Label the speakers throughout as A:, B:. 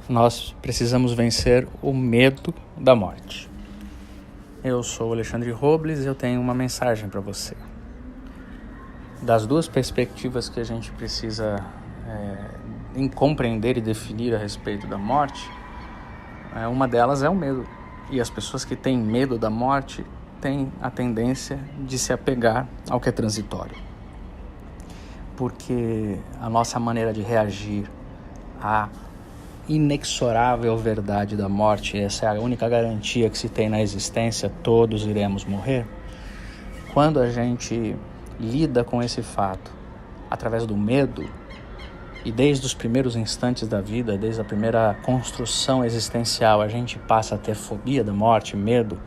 A: nós precisamos vencer o medo da morte. Eu sou o Alexandre Robles e eu tenho uma mensagem para você. Das duas perspectivas que a gente precisa compreender e definir a respeito da morte, uma delas é o medo. E as pessoas que têm medo da morte têm a tendência de se apegar ao que é transitório. Porque a nossa maneira de reagir à inexorável verdade da morte, essa é a única garantia que se tem na existência, todos iremos morrer. Quando a gente lida com esse fato através do medo, e desde os primeiros instantes da vida, desde a primeira construção existencial, a gente passa a ter fobia da morte, medo,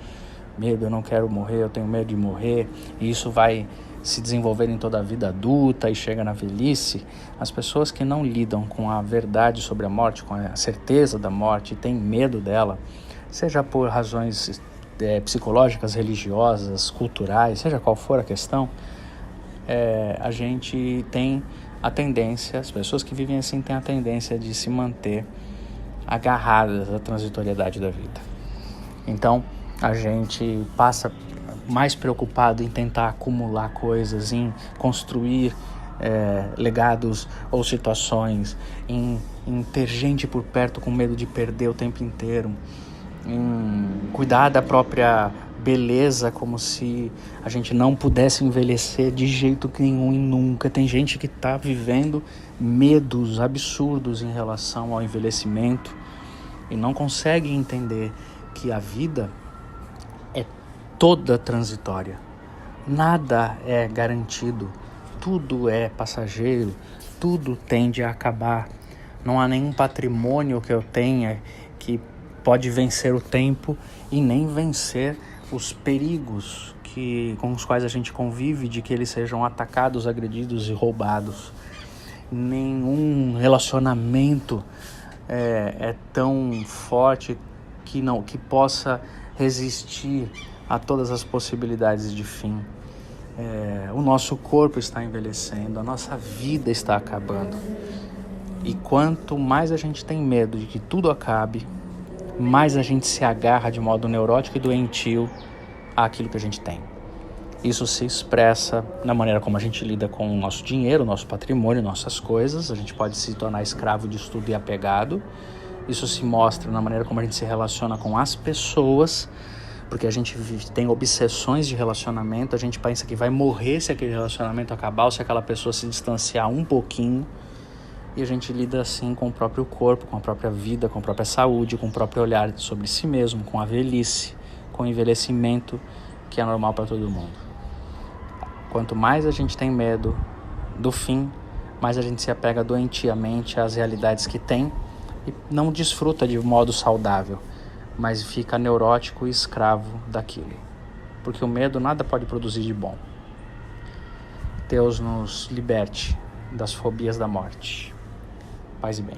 A: eu não quero morrer, eu tenho medo de morrer, e isso vai se desenvolver em toda a vida adulta e chega na velhice. As pessoas que não lidam com a verdade sobre a morte, com a certeza da morte, têm medo dela, seja por razões psicológicas, religiosas, culturais, seja qual for a questão, a gente tem a tendência, as pessoas que vivem assim têm a tendência de se manter agarradas à transitoriedade da vida. Então, a gente passa mais preocupado em tentar acumular coisas, em construir legados ou situações, em ter gente por perto com medo de perder o tempo inteiro, em cuidar da própria beleza como se a gente não pudesse envelhecer de jeito nenhum e nunca. Tem gente que está vivendo medos absurdos em relação ao envelhecimento e não consegue entender que a vida é toda transitória. Nada é garantido, tudo é passageiro, tudo tende a acabar. Não há nenhum patrimônio que eu tenha que pode vencer o tempo e nem vencer os perigos com os quais a gente convive, de que eles sejam atacados, agredidos e roubados. Nenhum relacionamento é tão forte que possa resistir a todas as possibilidades de fim. O nosso corpo está envelhecendo, a nossa vida está acabando. E quanto mais a gente tem medo de que tudo acabe, mais a gente se agarra de modo neurótico e doentio àquilo que a gente tem. Isso se expressa na maneira como a gente lida com o nosso dinheiro, nosso patrimônio, nossas coisas. A gente pode se tornar escravo disso tudo e apegado. Isso se mostra na maneira como a gente se relaciona com as pessoas, porque a gente tem obsessões de relacionamento, a gente pensa que vai morrer se aquele relacionamento acabar ou se aquela pessoa se distanciar um pouquinho. E a gente lida assim com o próprio corpo, com a própria vida, com a própria saúde, com o próprio olhar sobre si mesmo, com a velhice, com o envelhecimento, que é normal para todo mundo. Quanto mais a gente tem medo do fim, mais a gente se apega doentiamente às realidades que tem e não desfruta de modo saudável, mas fica neurótico e escravo daquilo. Porque o medo nada pode produzir de bom. Deus nos liberte das fobias da morte. Paz e bem.